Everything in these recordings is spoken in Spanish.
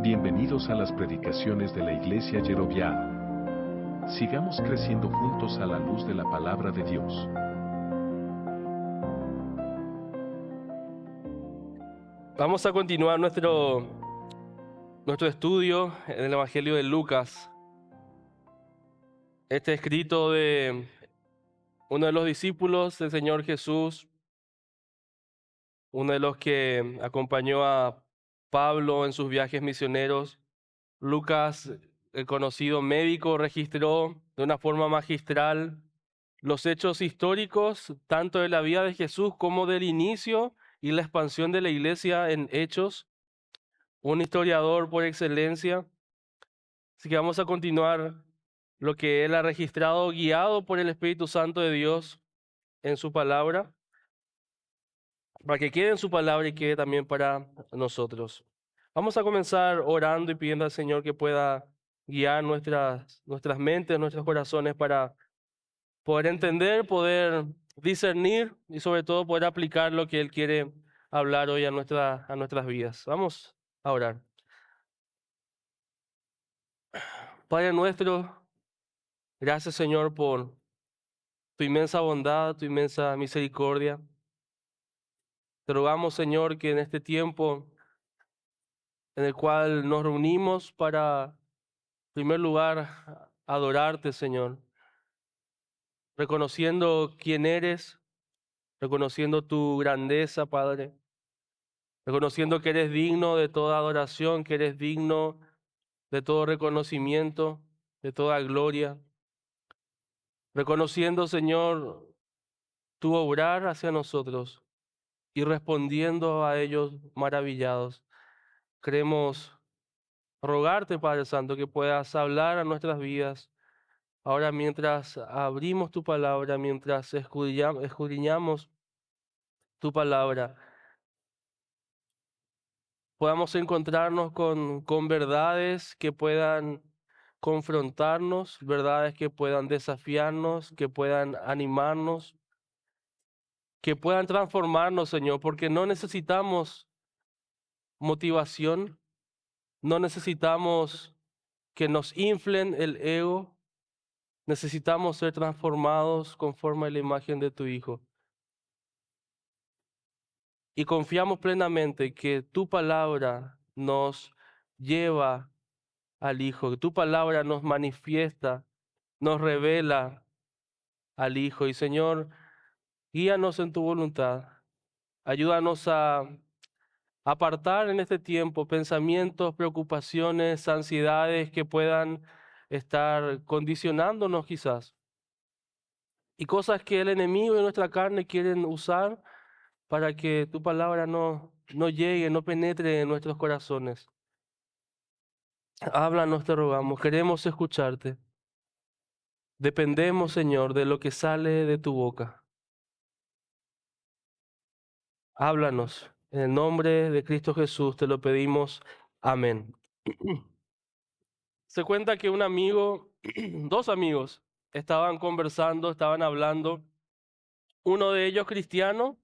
Bienvenidos a las predicaciones de la Iglesia Yeroviá. Sigamos creciendo juntos a la luz de la palabra de Dios. Vamos a continuar nuestro estudio en el Evangelio de Lucas. Este escrito de uno de los discípulos del Señor Jesús, uno de los que acompañó a Pablo en sus viajes misioneros. Lucas, el conocido médico, registró de una forma magistral los hechos históricos, tanto de la vida de Jesús como del inicio y la expansión de la iglesia en Hechos. Un historiador por excelencia. Así que vamos a continuar lo que él ha registrado, guiado por el Espíritu Santo de Dios en su palabra, para que quede en su palabra y quede también para nosotros. Vamos a comenzar orando y pidiendo al Señor que pueda guiar nuestras mentes, nuestros corazones para poder entender, poder discernir y sobre todo poder aplicar lo que Él quiere hablar hoy a nuestras vidas. Vamos a orar. Padre nuestro, gracias Señor por tu inmensa bondad, tu inmensa misericordia. Te rogamos Señor que en este tiempo en el cual nos reunimos para, en primer lugar, adorarte Señor, reconociendo quién eres, reconociendo tu grandeza Padre, reconociendo que eres digno de toda adoración, que eres digno de todo reconocimiento, de toda gloria. Reconociendo, Señor, tu obrar hacia nosotros y respondiendo a ellos maravillados. Queremos rogarte, Padre Santo, que puedas hablar a nuestras vidas. Ahora, mientras abrimos tu palabra, mientras escudriñamos tu palabra, podamos encontrarnos con verdades que puedan confrontarnos, verdades que puedan desafiarnos, que puedan animarnos, que puedan transformarnos, Señor, porque no necesitamos motivación, no necesitamos que nos inflen el ego, necesitamos ser transformados conforme a la imagen de tu Hijo. Y confiamos plenamente que tu palabra nos lleva al Hijo, que tu palabra nos manifiesta, nos revela al Hijo. Y Señor, guíanos en tu voluntad. Ayúdanos a apartar en este tiempo pensamientos, preocupaciones, ansiedades que puedan estar condicionándonos quizás. Y cosas que el enemigo y nuestra carne quieren usar para que tu palabra no llegue, no penetre en nuestros corazones. Háblanos, te rogamos, queremos escucharte. Dependemos, Señor, de lo que sale de tu boca. Háblanos. En el nombre de Cristo Jesús te lo pedimos. Amén. Se cuenta que un amigo, dos amigos, estaban conversando, estaban hablando, uno de ellos cristiano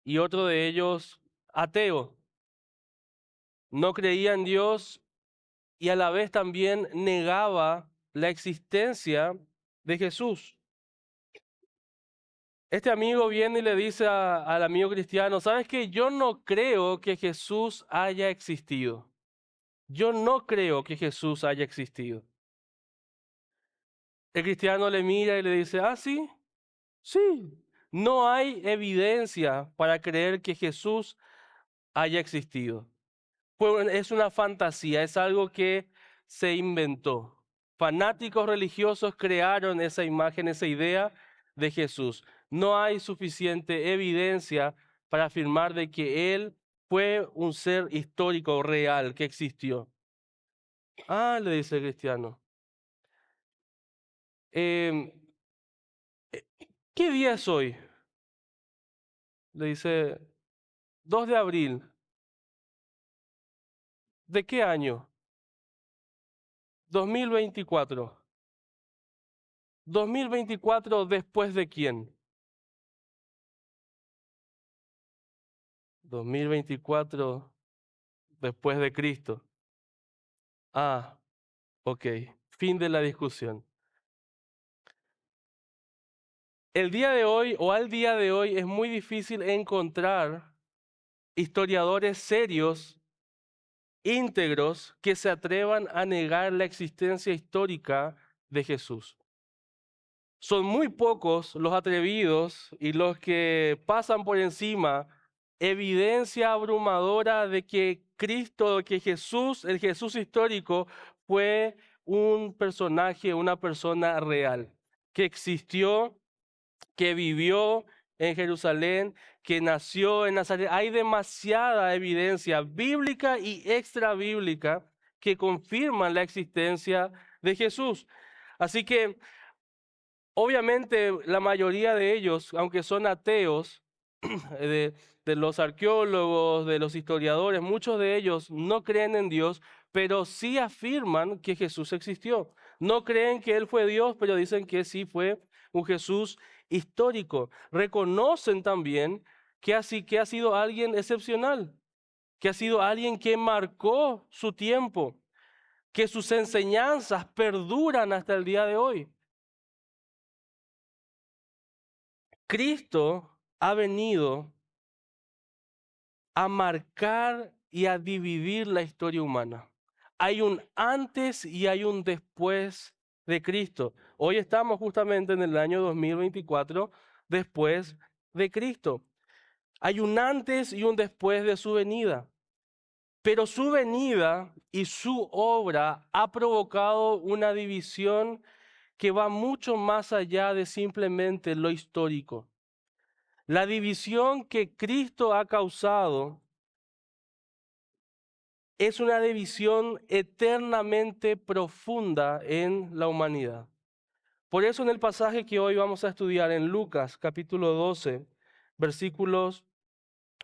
y otro de ellos ateo. No creía en Dios y a la vez también negaba la existencia de Jesús. Este amigo viene y le dice al amigo cristiano, ¿sabes qué? Yo no creo que Jesús haya existido. Yo no creo que Jesús haya existido. El cristiano le mira y le dice, sí, sí. No hay evidencia para creer que Jesús haya existido. Es una fantasía, es algo que se inventó. Fanáticos religiosos crearon esa imagen, esa idea de Jesús. No hay suficiente evidencia para afirmar de que Él fue un ser histórico real que existió. Le dice el cristiano. "Em, ¿Qué día es hoy?" Le dice, 2 de abril. ¿De qué año? 2024. ¿2024 después de quién? 2024 después de Cristo. Ah, ok. Fin de la discusión. El día de hoy o al día de hoy es muy difícil encontrar historiadores serios, íntegros, que se atrevan a negar la existencia histórica de Jesús. Son muy pocos los atrevidos y los que pasan por encima evidencia abrumadora de que Cristo, que Jesús, el Jesús histórico, fue un personaje, una persona real, que existió, que vivió en Jerusalén, que nació en Nazaret. Hay demasiada evidencia bíblica y extra bíblica que confirman la existencia de Jesús. Así que obviamente la mayoría de ellos, aunque son ateos, de, de los arqueólogos, de los historiadores, muchos de ellos no creen en Dios, pero sí afirman que Jesús existió. No creen que Él fue Dios, pero dicen que sí fue un Jesús histórico. Reconocen también que ha sido alguien excepcional, que ha sido alguien que marcó su tiempo, que sus enseñanzas perduran hasta el día de hoy. Cristo ha venido a marcar y a dividir la historia humana. Hay un antes y hay un después de Cristo. Hoy estamos justamente en el año 2024 después de Cristo. Hay un antes y un después de su venida. Pero su venida y su obra ha provocado una división que va mucho más allá de simplemente lo histórico. La división que Cristo ha causado es una división eternamente profunda en la humanidad. Por eso en el pasaje que hoy vamos a estudiar en Lucas capítulo 12, versículos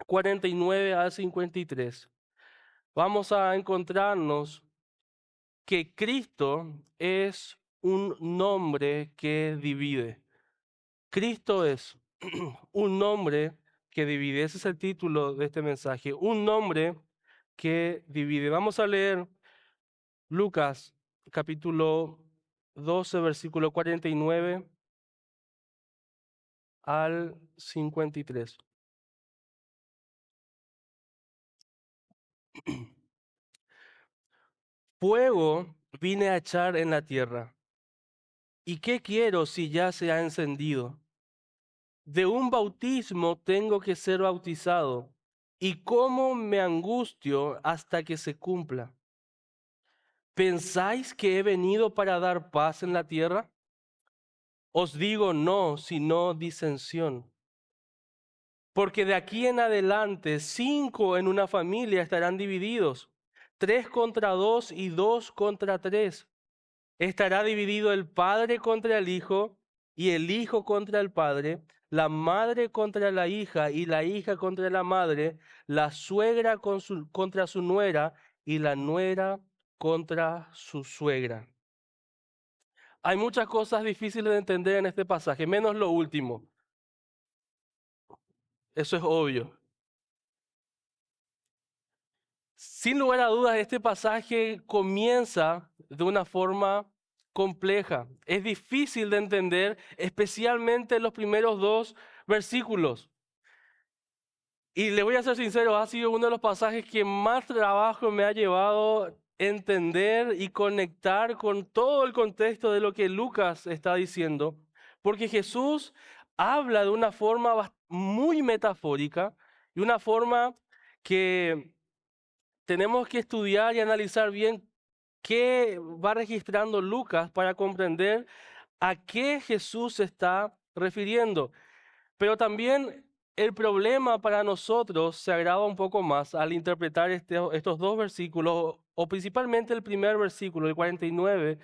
49 al 53, vamos a encontrarnos que Cristo es un nombre que divide. Cristo es un nombre que divide. Ese es el título de este mensaje. Un nombre que divide. Vamos a leer Lucas capítulo 12, versículo 49 al 53. Fuego vine a echar en la tierra. ¿Y qué quiero si ya se ha encendido? De un bautismo tengo que ser bautizado. ¿Y cómo me angustio hasta que se cumpla? ¿Pensáis que he venido para dar paz en la tierra? Os digo no, sino disensión. Porque de aquí en adelante 5 en una familia estarán divididos, 3 contra 2 y 2 contra 3. Estará dividido el padre contra el hijo y el hijo contra el padre, la madre contra la hija y la hija contra la madre, la suegra contra su nuera y la nuera contra su suegra. Hay muchas cosas difíciles de entender en este pasaje, menos lo último. Eso es obvio. Sin lugar a dudas, este pasaje comienza de una forma compleja. Es difícil de entender, especialmente los primeros 2 versículos. Y le voy a ser sincero, ha sido uno de los pasajes que más trabajo me ha llevado entender y conectar con todo el contexto de lo que Lucas está diciendo, porque Jesús habla de una forma muy metafórica y una forma que tenemos que estudiar y analizar bien qué va registrando Lucas para comprender a qué Jesús se está refiriendo. Pero también el problema para nosotros se agrava un poco más al interpretar estos 2 versículos, o principalmente el primer versículo, el 49,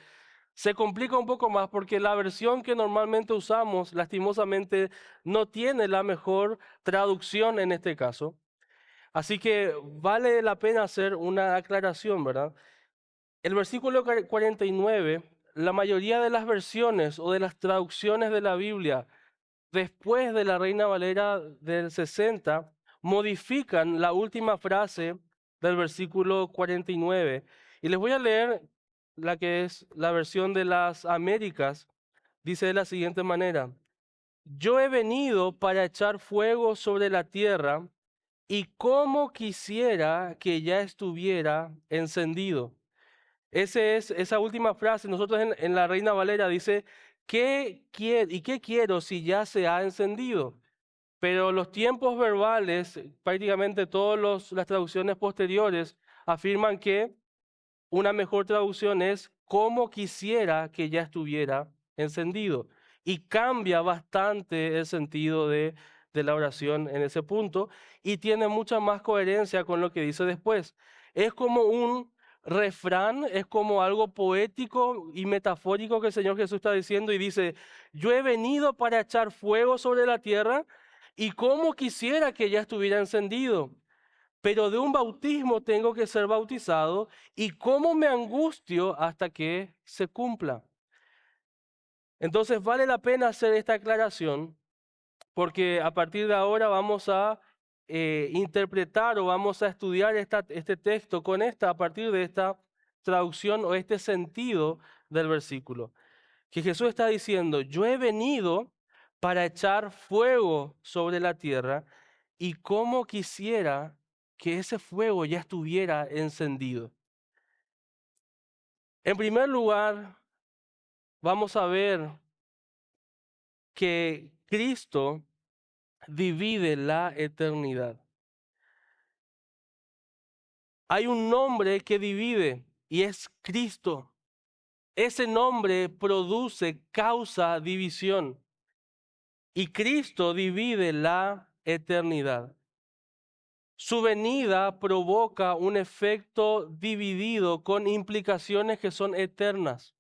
se complica un poco más porque la versión que normalmente usamos, lastimosamente, no tiene la mejor traducción en este caso. Así que vale la pena hacer una aclaración, ¿verdad? El versículo 49, la mayoría de las versiones o de las traducciones de la Biblia, después de la Reina Valera del 60, modifican la última frase del versículo 49 Y les voy a leer la que es la versión de las Américas. Dice de la siguiente manera: yo he venido para echar fuego sobre la tierra y cómo quisiera que ya estuviera encendido. Esa última frase. Nosotros en la Reina Valera dice, ¿qué quiero si ya se ha encendido? Pero los tiempos verbales, prácticamente todas las traducciones posteriores afirman que una mejor traducción es como quisiera que ya estuviera encendido. Y cambia bastante el sentido de la oración en ese punto y tiene mucha más coherencia con lo que dice después. Es como un refrán, es como algo poético y metafórico que el Señor Jesús está diciendo y dice, yo he venido para echar fuego sobre la tierra y como quisiera que ya estuviera encendido. Pero de un bautismo tengo que ser bautizado y cómo me angustio hasta que se cumpla. Entonces vale la pena hacer esta aclaración porque a partir de ahora vamos a interpretar o vamos a estudiar este texto a partir de esta traducción o este sentido del versículo. Que Jesús está diciendo, yo he venido para echar fuego sobre la tierra y cómo quisiera que ese fuego ya estuviera encendido. En primer lugar, vamos a ver que Cristo divide la eternidad. Hay un nombre que divide y es Cristo. Ese nombre produce, causa división. Y Cristo divide la eternidad. Su venida provoca un efecto dividido con implicaciones que son eternas.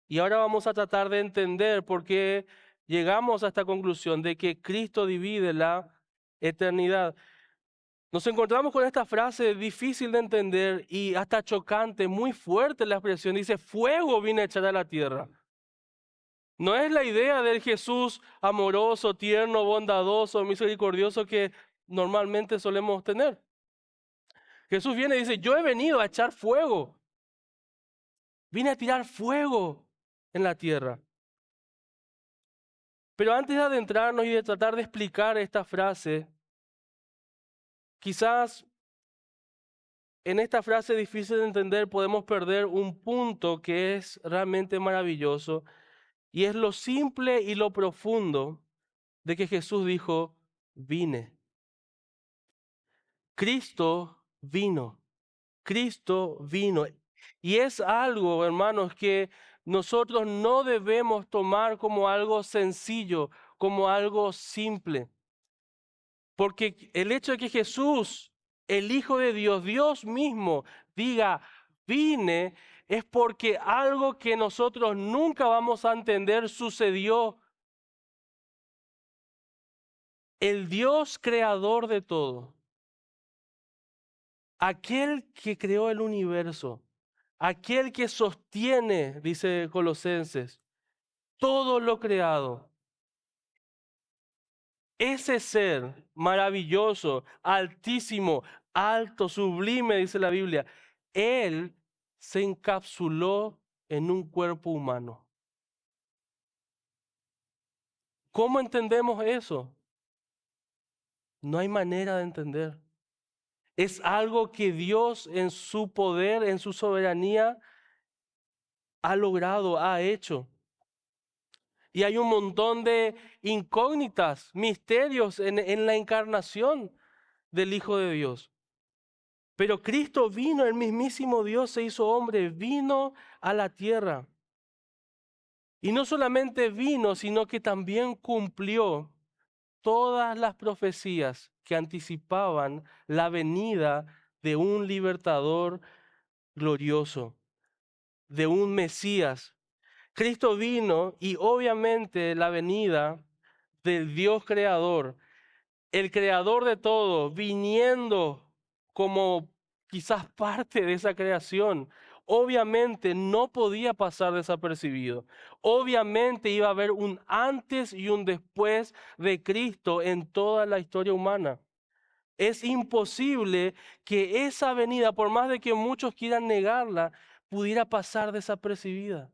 Y ahora vamos a tratar de entender por qué llegamos a esta conclusión de que Cristo divide la eternidad. Nos encontramos con esta frase difícil de entender y hasta chocante, muy fuerte la expresión. Dice, fuego vine a echar a la tierra. No es la idea del Jesús amoroso, tierno, bondadoso, misericordioso que normalmente solemos tener. Jesús viene y dice, yo he venido a echar fuego. Vine a tirar fuego en la tierra. Pero antes de adentrarnos y de tratar de explicar esta frase, quizás en esta frase difícil de entender podemos perder un punto que es realmente maravilloso y es lo simple y lo profundo de que Jesús dijo, vine. Cristo vino. Cristo vino. Y es algo, hermanos, que nosotros no debemos tomar como algo sencillo, como algo simple. Porque el hecho de que Jesús, el Hijo de Dios, Dios mismo, diga, vine, es porque algo que nosotros nunca vamos a entender sucedió. El Dios creador de todo, aquel que creó el universo, aquel que sostiene, dice Colosenses, todo lo creado. Ese ser maravilloso, altísimo, alto, sublime, dice la Biblia, Él se encapsuló en un cuerpo humano. ¿Cómo entendemos eso? No hay manera de entender. Es algo que Dios en su poder, en su soberanía, ha logrado, ha hecho. Y hay un montón de incógnitas, misterios en la encarnación del Hijo de Dios. Pero Cristo vino, el mismísimo Dios se hizo hombre, vino a la tierra. Y no solamente vino, sino que también cumplió todas las profecías que anticipaban la venida de un libertador glorioso, de un Mesías. Cristo vino y obviamente la venida del Dios creador, el creador de todo, viniendo como quizás parte de esa creación, obviamente no podía pasar desapercibido. Obviamente iba a haber un antes y un después de Cristo en toda la historia humana. Es imposible que esa venida, por más de que muchos quieran negarla, pudiera pasar desapercibida.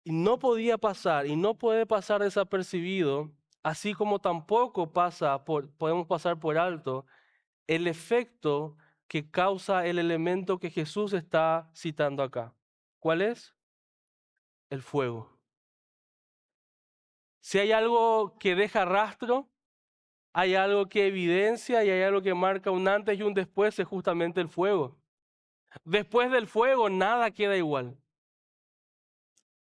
Y no podía pasar y no puede pasar desapercibido, así como tampoco podemos pasar por alto el efecto que causa el elemento que Jesús está citando acá. ¿Cuál es? El fuego. Si hay algo que deja rastro, hay algo que evidencia y hay algo que marca un antes y un después, es justamente el fuego. Después del fuego, nada queda igual.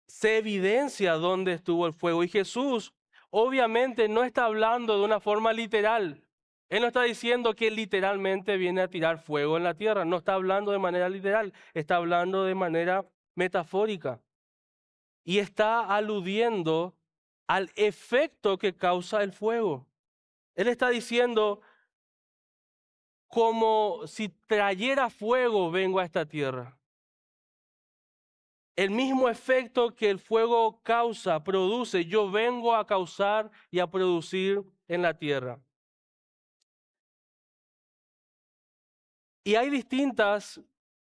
Se evidencia dónde estuvo el fuego. Y Jesús obviamente no está hablando de una forma literal. Él no está diciendo que literalmente viene a tirar fuego en la tierra. No está hablando de manera literal, está hablando de manera metafórica. Y está aludiendo al efecto que causa el fuego. Él está diciendo, como si trayera fuego vengo a esta tierra. El mismo efecto que el fuego causa, produce, yo vengo a causar y a producir en la tierra. Y hay distintas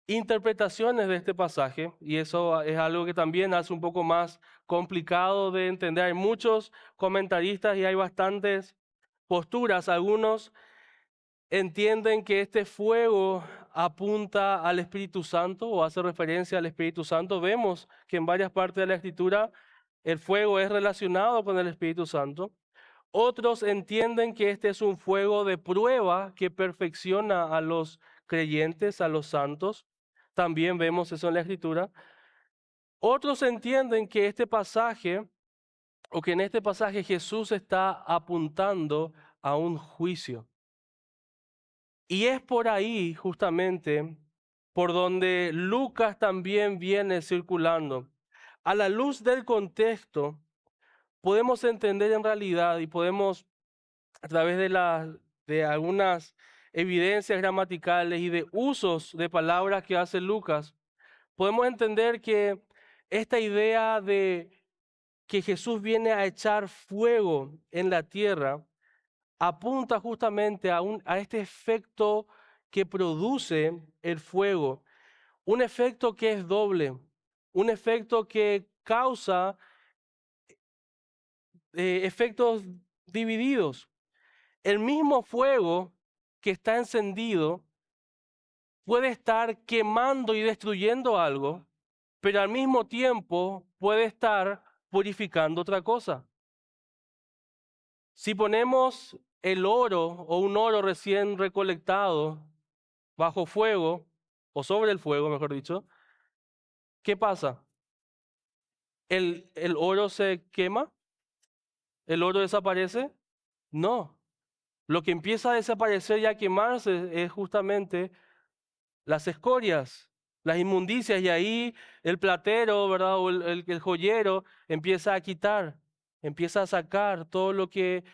interpretaciones de este pasaje, y eso es algo que también hace un poco más complicado de entender. Hay muchos comentaristas y hay bastantes posturas. Algunos entienden que este fuego apunta al Espíritu Santo o hace referencia al Espíritu Santo. Vemos que en varias partes de la Escritura el fuego es relacionado con el Espíritu Santo. Otros entienden que este es un fuego de prueba que perfecciona a los creyentes, a los santos. También vemos eso en la Escritura. Otros entienden que este pasaje, o que en este pasaje Jesús está apuntando a un juicio. Y es por ahí justamente por donde Lucas también viene circulando. A la luz del contexto, podemos entender en realidad y podemos, a través de algunas evidencias gramaticales y de usos de palabras que hace Lucas, podemos entender que esta idea de que Jesús viene a echar fuego en la tierra apunta justamente a este efecto que produce el fuego, un efecto que es doble, un efecto que causa efectos divididos. El mismo fuego que está encendido puede estar quemando y destruyendo algo, pero al mismo tiempo puede estar purificando otra cosa. Si ponemos el oro o un oro recién recolectado bajo fuego, o sobre el fuego, mejor dicho, ¿qué pasa? ¿El oro se quema? ¿El oro desaparece? No. Lo que empieza a desaparecer y a quemarse es justamente las escorias, las inmundicias, y ahí el platero, ¿verdad? O el joyero empieza a quitar, empieza a sacar todo lo que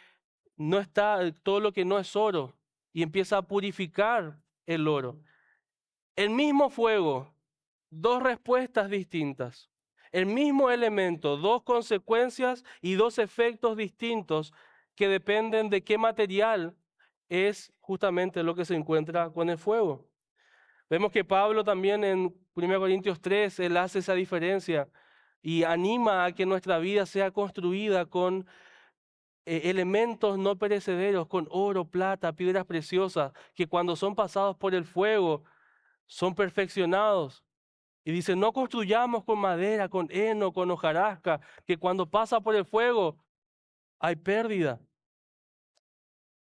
no está, todo lo que no es oro, y empieza a purificar el oro. El mismo fuego, dos respuestas distintas. El mismo elemento, dos consecuencias y dos efectos distintos que dependen de qué material es justamente lo que se encuentra con el fuego. Vemos que Pablo también en 1 Corintios 3, él hace esa diferencia y anima a que nuestra vida sea construida con elementos no perecederos, con oro, plata, piedras preciosas, que cuando son pasados por el fuego son perfeccionados. Y dice, no construyamos con madera, con heno, con hojarasca, que cuando pasa por el fuego hay pérdida.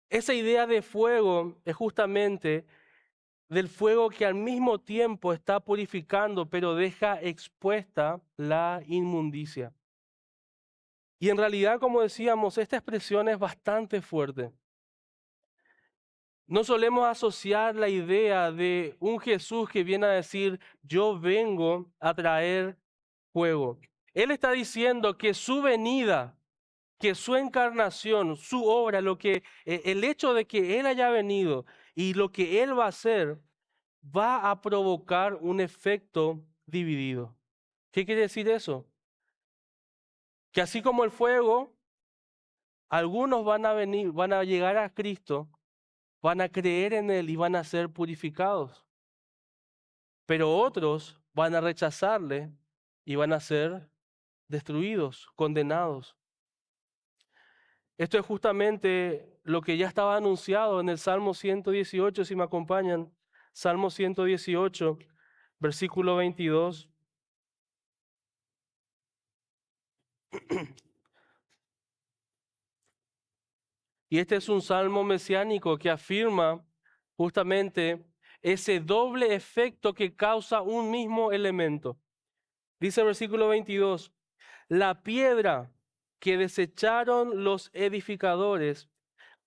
Esa idea de fuego es justamente del fuego que al mismo tiempo está purificando, pero deja expuesta la inmundicia. Y en realidad, como decíamos, esta expresión es bastante fuerte. No solemos asociar la idea de un Jesús que viene a decir, yo vengo a traer fuego. Él está diciendo que su venida, que su encarnación, su obra, el hecho de que Él haya venido y lo que Él va a hacer, va a provocar un efecto dividido. ¿Qué quiere decir eso? que así como el fuego, algunos van a llegar a Cristo, van a creer en Él y van a ser purificados. Pero otros van a rechazarle y van a ser destruidos, condenados. Esto es justamente lo que ya estaba anunciado en el Salmo 118, si me acompañan. Salmo 118, versículo 22. Y este es un salmo mesiánico que afirma justamente ese doble efecto que causa un mismo elemento. Dice el versículo 22, la piedra que desecharon los edificadores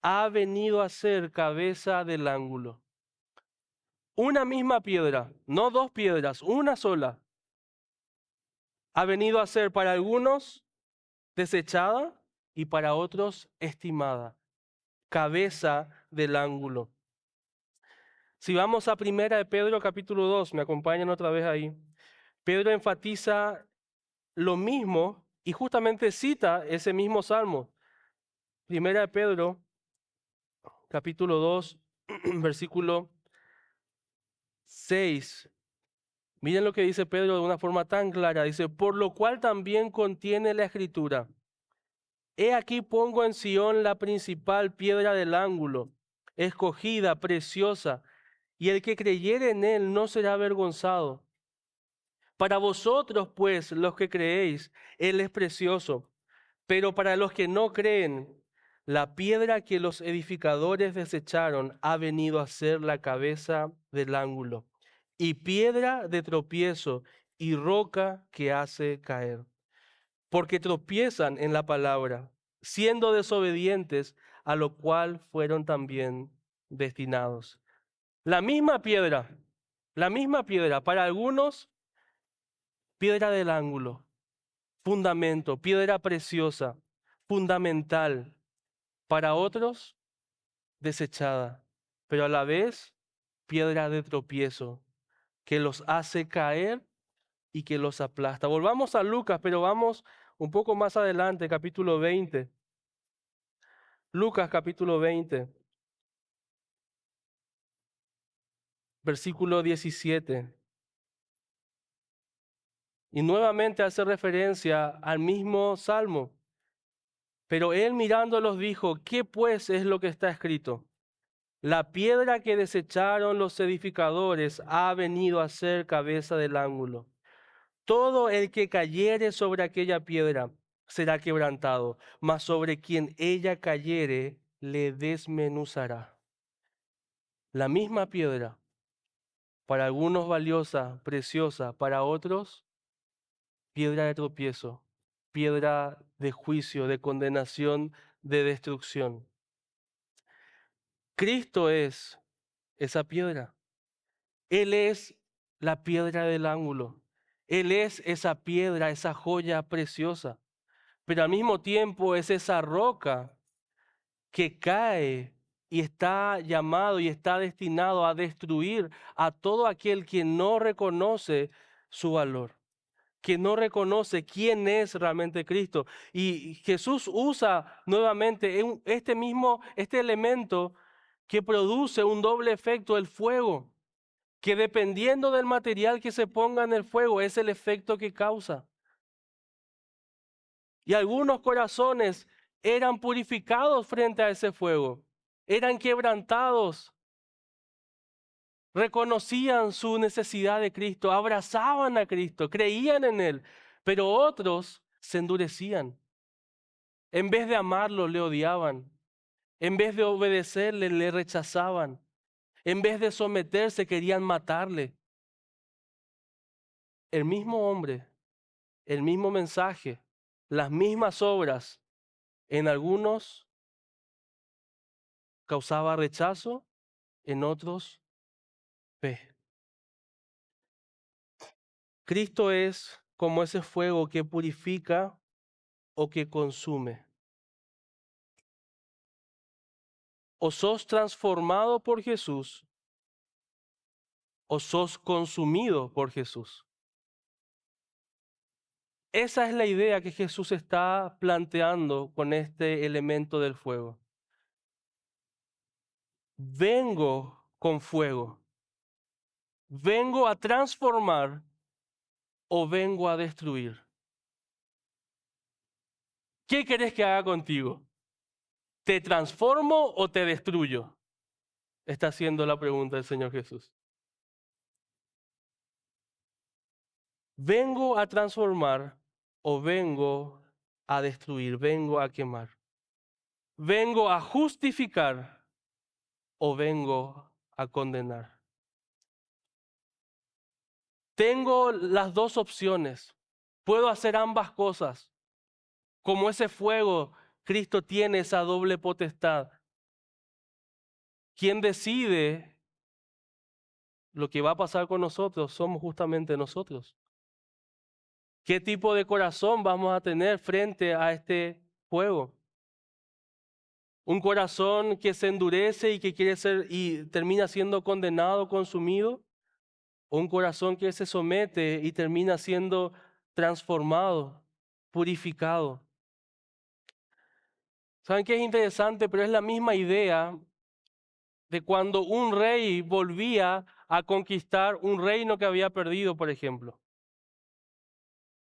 ha venido a ser cabeza del ángulo. Una misma piedra, no dos piedras, una sola, ha venido a ser para algunos desechada y para otros estimada, cabeza del ángulo. Si vamos a primera de Pedro capítulo 2, me acompañan otra vez ahí. Pedro enfatiza lo mismo y justamente cita ese mismo salmo. Primera de Pedro capítulo 2, versículo 6. Miren lo que dice Pedro de una forma tan clara. Dice, por lo cual también contiene la Escritura. He aquí pongo en Sión la principal piedra del ángulo, escogida, preciosa, y el que creyere en él no será avergonzado. Para vosotros, pues, los que creéis, él es precioso, pero para los que no creen, la piedra que los edificadores desecharon ha venido a ser la cabeza del ángulo, y piedra de tropiezo, y roca que hace caer. Porque tropiezan en la palabra, siendo desobedientes, a lo cual fueron también destinados. La misma piedra, para algunos, piedra del ángulo, fundamento, piedra preciosa, fundamental, para otros, desechada, pero a la vez, piedra de tropiezo, que los hace caer y que los aplasta. Volvamos a Lucas, pero vamos un poco más adelante, capítulo 20. Lucas capítulo 20, versículo 17. Y nuevamente hace referencia al mismo salmo. Pero él mirándolos dijo, ¿qué pues es lo que está escrito? La piedra que desecharon los edificadores ha venido a ser cabeza del ángulo. Todo el que cayere sobre aquella piedra será quebrantado, mas sobre quien ella cayere le desmenuzará. La misma piedra, para algunos valiosa, preciosa, para otros piedra de tropiezo, piedra de juicio, de condenación, de destrucción. Cristo es esa piedra. Él es la piedra del ángulo. Él es esa piedra, esa joya preciosa. Pero al mismo tiempo es esa roca que cae y está llamado y está destinado a destruir a todo aquel que no reconoce su valor, que no reconoce quién es realmente Cristo. Y Jesús usa nuevamente este elemento que produce un doble efecto, el fuego, que dependiendo del material que se ponga en el fuego es el efecto que causa. Y algunos corazones eran purificados frente a ese fuego, eran quebrantados, reconocían su necesidad de Cristo, abrazaban a Cristo, creían en Él, pero otros se endurecían. En vez de amarlo, le odiaban. En vez de obedecerle, le rechazaban. En vez de someterse, querían matarle. El mismo hombre, el mismo mensaje, las mismas obras, en algunos causaba rechazo, en otros fe. Cristo es como ese fuego que purifica o que consume. O sos transformado por Jesús o sos consumido por Jesús. Esa es la idea que Jesús está planteando con este elemento del fuego. Vengo con fuego. ¿Vengo a transformar o vengo a destruir? ¿Qué querés que haga contigo? ¿Te transformo o te destruyo? Está haciendo la pregunta del Señor Jesús. ¿Vengo a transformar o vengo a destruir? Vengo a quemar. ¿Vengo a justificar o vengo a condenar? Tengo las dos opciones. Puedo hacer ambas cosas. Como ese fuego, Cristo tiene esa doble potestad. Quien decide lo que va a pasar con nosotros somos justamente nosotros. ¿Qué tipo de corazón vamos a tener frente a este fuego? Un corazón que se endurece y que quiere ser y termina siendo condenado, consumido, o un corazón que se somete y termina siendo transformado, purificado. ¿Saben qué es interesante? Pero es la misma idea de cuando un rey volvía a conquistar un reino que había perdido, por ejemplo.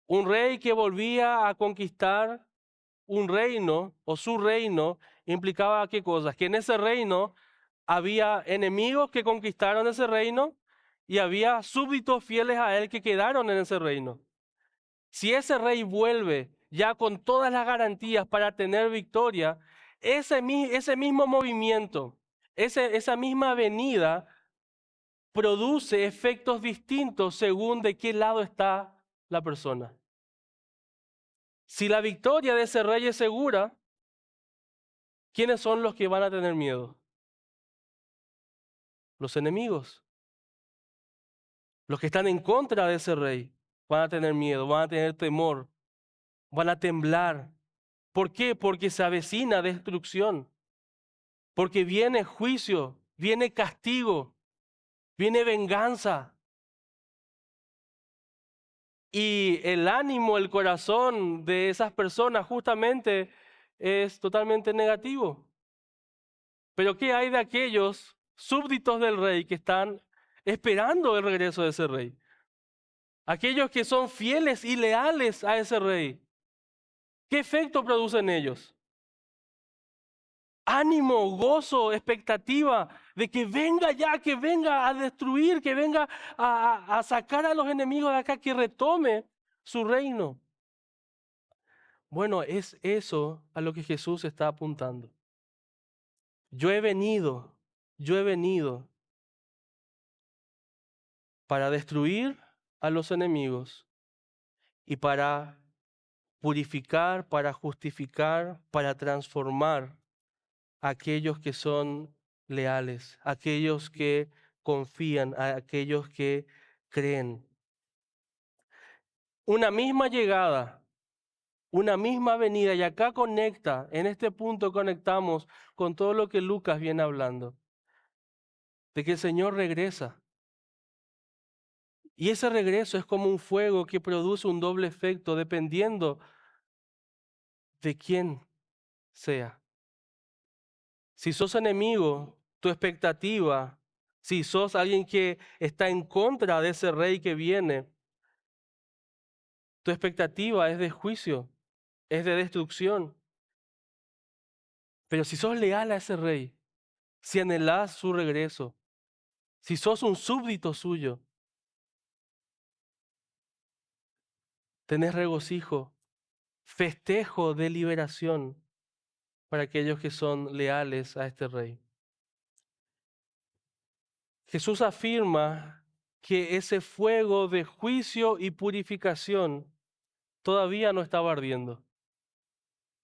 Un rey que volvía a conquistar un reino o su reino implicaba qué cosas, que en ese reino había enemigos que conquistaron ese reino y había súbditos fieles a él que quedaron en ese reino. Si ese rey vuelve ya con todas las garantías para tener victoria, ese mismo movimiento, esa misma venida produce efectos distintos según de qué lado está la persona. Si la victoria de ese rey es segura, ¿quiénes son los que van a tener miedo? Los enemigos. Los que están en contra de ese rey van a tener miedo, van a tener temor, van a temblar. ¿Por qué? Porque se avecina destrucción, porque viene juicio, viene castigo, viene venganza. Y el ánimo, el corazón de esas personas justamente es totalmente negativo. Pero ¿qué hay de aquellos súbditos del rey que están esperando el regreso de ese rey? Aquellos que son fieles y leales a ese rey. ¿Qué efecto producen ellos? Ánimo, gozo, expectativa de que venga ya, que venga a destruir, que venga a sacar a los enemigos de acá, que retome su reino. Bueno, es eso a lo que Jesús está apuntando. Yo he venido para destruir a los enemigos y para purificar, para justificar, para transformar a aquellos que son leales, a aquellos que confían, a aquellos que creen. Una misma llegada, una misma venida, y acá conecta, en este punto conectamos con todo lo que Lucas viene hablando, de que el Señor regresa. Y ese regreso es como un fuego que produce un doble efecto dependiendo de quién sea. Si sos enemigo, tu expectativa, si sos alguien que está en contra de ese rey que viene, tu expectativa es de juicio, es de destrucción. Pero si sos leal a ese rey, si anhelás su regreso, si sos un súbdito suyo, tenés regocijo, festejo de liberación para aquellos que son leales a este rey. Jesús afirma que ese fuego de juicio y purificación todavía no estaba ardiendo.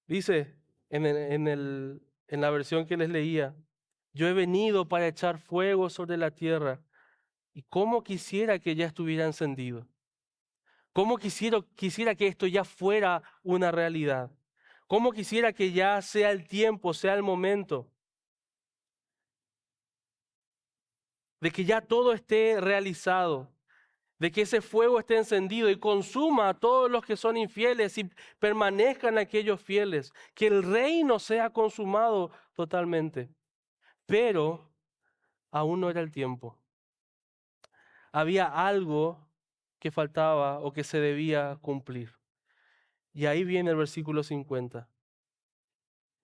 Dice en la versión que les leía, yo he venido para echar fuego sobre la tierra y cómo quisiera que ya estuviera encendido. Cómo quisiera que esto ya fuera una realidad. Cómo quisiera que ya sea el tiempo, sea el momento de que ya todo esté realizado, de que ese fuego esté encendido y consuma a todos los que son infieles y permanezcan aquellos fieles, que el reino sea consumado totalmente. Pero aún no era el tiempo. Había algo que faltaba o que se debía cumplir. Y ahí viene el versículo 50.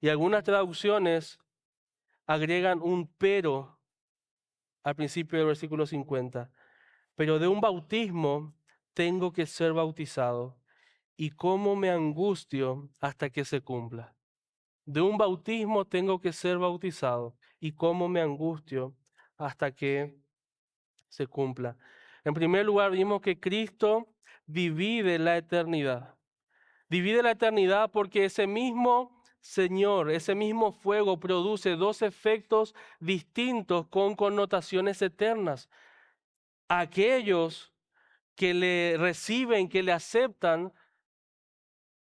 Y algunas traducciones agregan un pero al principio del versículo 50. Pero de un bautismo tengo que ser bautizado, y cómo me angustio hasta que se cumpla. De un bautismo tengo que ser bautizado, y cómo me angustio hasta que se cumpla. En primer lugar, vimos que Cristo divide la eternidad. Divide la eternidad porque ese mismo Señor, ese mismo fuego produce dos efectos distintos con connotaciones eternas. Aquellos que le reciben, que le aceptan,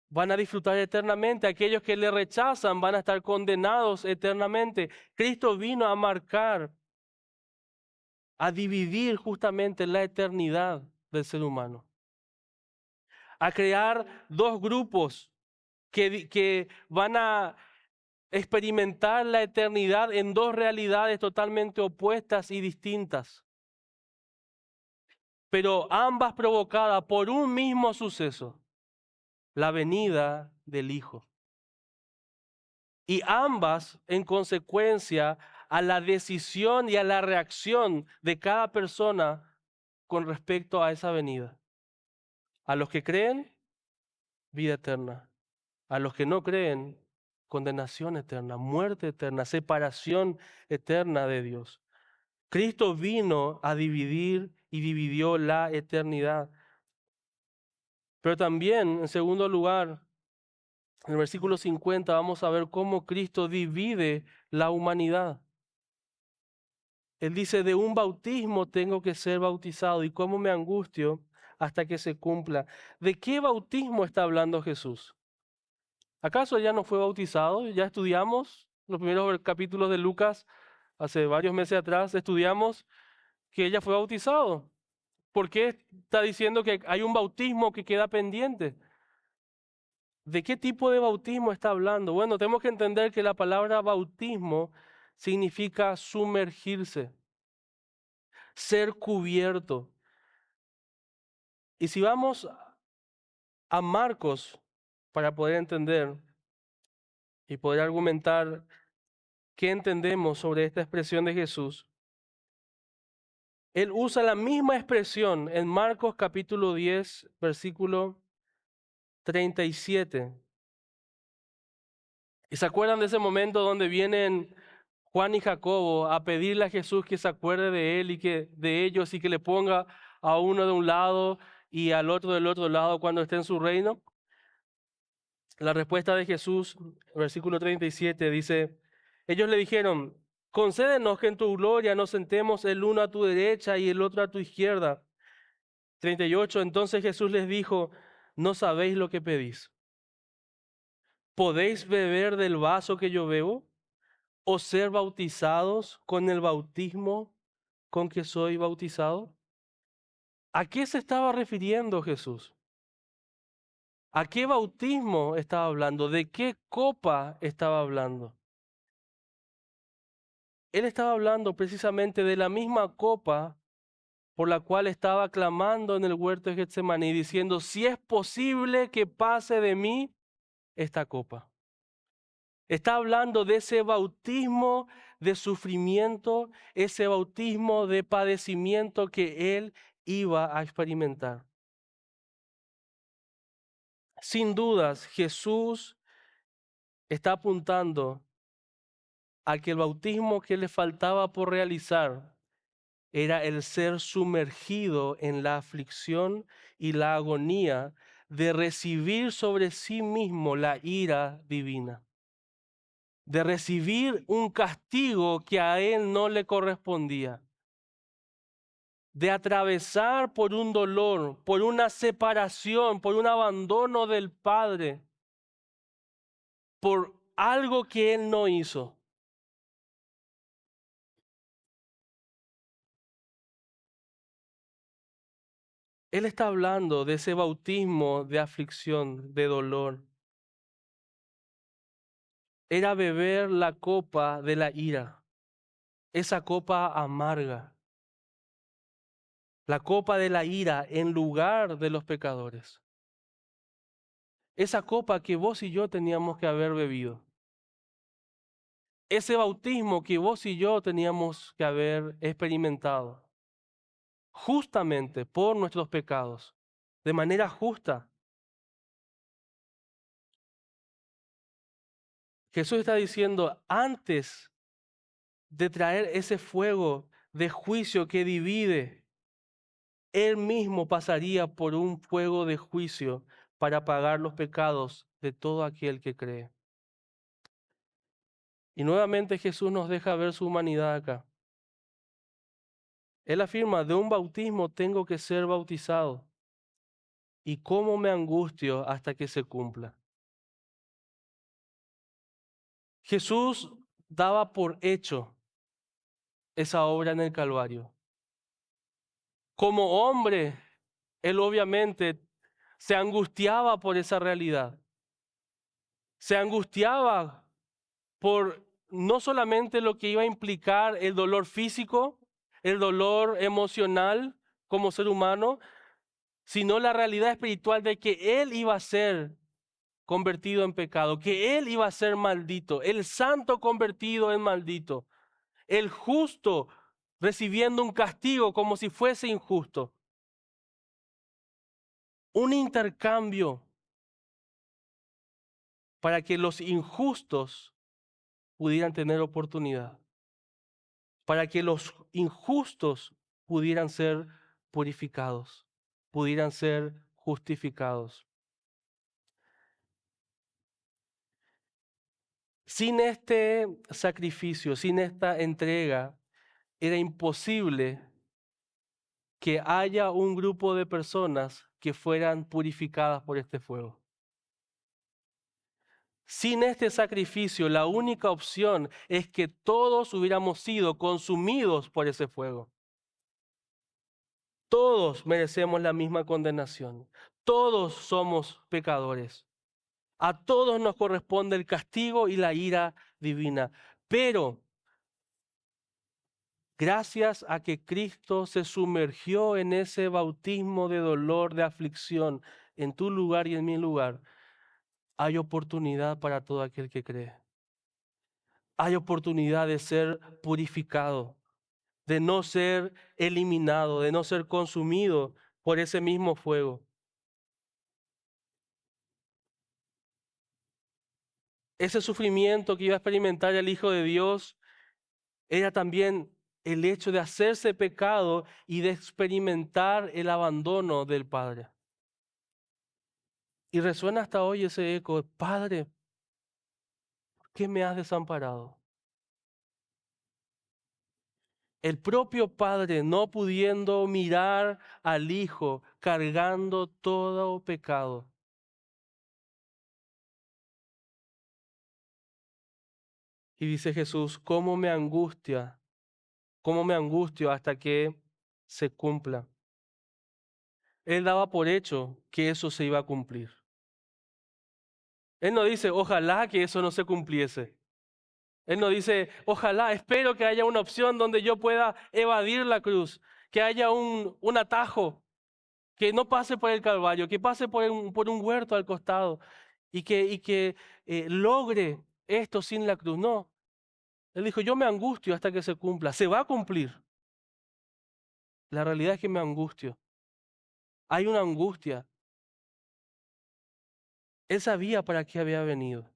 van a disfrutar eternamente. Aquellos que le rechazan van a estar condenados eternamente. Cristo vino a marcar, a dividir justamente la eternidad del ser humano. A crear dos grupos que van a experimentar la eternidad en dos realidades totalmente opuestas y distintas, pero ambas provocadas por un mismo suceso, la venida del Hijo. Y ambas en consecuencia a la decisión y a la reacción de cada persona con respecto a esa venida. A los que creen, vida eterna. A los que no creen, condenación eterna, muerte eterna, separación eterna de Dios. Cristo vino a dividir y dividió la eternidad. Pero también, en segundo lugar, en el versículo 50 vamos a ver cómo Cristo divide la humanidad. Él dice, de un bautismo tengo que ser bautizado, y cómo me angustio hasta que se cumpla. ¿De qué bautismo está hablando Jesús? ¿Acaso ya no fue bautizado? Ya estudiamos los primeros capítulos de Lucas, hace varios meses atrás, estudiamos que ella fue bautizado. ¿Por qué está diciendo que hay un bautismo que queda pendiente? ¿De qué tipo de bautismo está hablando? Bueno, tenemos que entender que la palabra bautismo significa sumergirse, ser cubierto. Y si vamos a Marcos para poder entender y poder argumentar qué entendemos sobre esta expresión de Jesús, él usa la misma expresión en Marcos capítulo 10, versículo 37. ¿Y se acuerdan de ese momento donde vienen Juan y Jacobo a pedirle a Jesús que se acuerde de él y que de ellos y que le ponga a uno de un lado y al otro del otro lado cuando esté en su reino? La respuesta de Jesús, versículo 37, dice, ellos le dijeron, concédenos que en tu gloria nos sentemos el uno a tu derecha y el otro a tu izquierda. 38, entonces Jesús les dijo, no sabéis lo que pedís. ¿Podéis beber del vaso que yo bebo? ¿O ser bautizados con el bautismo con que soy bautizado? ¿A qué se estaba refiriendo Jesús? ¿A qué bautismo estaba hablando? ¿De qué copa estaba hablando? Él estaba hablando precisamente de la misma copa por la cual estaba clamando en el huerto de Getsemaní, diciendo, si es posible que pase de mí esta copa. Está hablando de ese bautismo de sufrimiento, ese bautismo de padecimiento que él iba a experimentar. Sin dudas, Jesús está apuntando a que el bautismo que le faltaba por realizar era el ser sumergido en la aflicción y la agonía de recibir sobre sí mismo la ira divina, de recibir un castigo que a él no le correspondía, de atravesar por un dolor, por una separación, por un abandono del Padre, por algo que él no hizo. Él está hablando de ese bautismo de aflicción, de dolor. Era beber la copa de la ira, esa copa amarga, la copa de la ira en lugar de los pecadores. Esa copa que vos y yo teníamos que haber bebido. Ese bautismo que vos y yo teníamos que haber experimentado. Justamente por nuestros pecados, de manera justa. Jesús está diciendo, antes de traer ese fuego de juicio que divide, Él mismo pasaría por un fuego de juicio para pagar los pecados de todo aquel que cree. Y nuevamente Jesús nos deja ver su humanidad acá. Él afirma, de un bautismo tengo que ser bautizado. ¿Y cómo me angustio hasta que se cumpla? Jesús daba por hecho esa obra en el Calvario. Como hombre, Él obviamente se angustiaba por esa realidad. Se angustiaba por no solamente lo que iba a implicar el dolor físico, el dolor emocional como ser humano, sino la realidad espiritual de que Él iba a ser convertido en pecado, que Él iba a ser maldito, el santo convertido en maldito, el justo recibiendo un castigo como si fuese injusto. Un intercambio para que los injustos pudieran tener oportunidad, para que los injustos pudieran ser purificados, pudieran ser justificados. Sin este sacrificio, sin esta entrega, era imposible que haya un grupo de personas que fueran purificadas por este fuego. Sin este sacrificio, la única opción es que todos hubiéramos sido consumidos por ese fuego. Todos merecemos la misma condenación. Todos somos pecadores. A todos nos corresponde el castigo y la ira divina. Pero gracias a que Cristo se sumergió en ese bautismo de dolor, de aflicción, en tu lugar y en mi lugar, hay oportunidad para todo aquel que cree. Hay oportunidad de ser purificado, de no ser eliminado, de no ser consumido por ese mismo fuego. Ese sufrimiento que iba a experimentar el Hijo de Dios era también el hecho de hacerse pecado y de experimentar el abandono del Padre. Y resuena hasta hoy ese eco, Padre, ¿por qué me has desamparado? El propio Padre no pudiendo mirar al Hijo cargando todo pecado. Y dice Jesús, cómo me angustio hasta que se cumpla. Él daba por hecho que eso se iba a cumplir. Él no dice, ojalá que eso no se cumpliese. Él no dice, ojalá, espero que haya una opción donde yo pueda evadir la cruz, que haya un atajo, que no pase por el Calvario, que pase por un huerto al costado y que logre esto sin la cruz. No, Él dijo, yo me angustio hasta que se cumpla. Se va a cumplir. La realidad es que me angustio. Hay una angustia. Él sabía para qué había venido.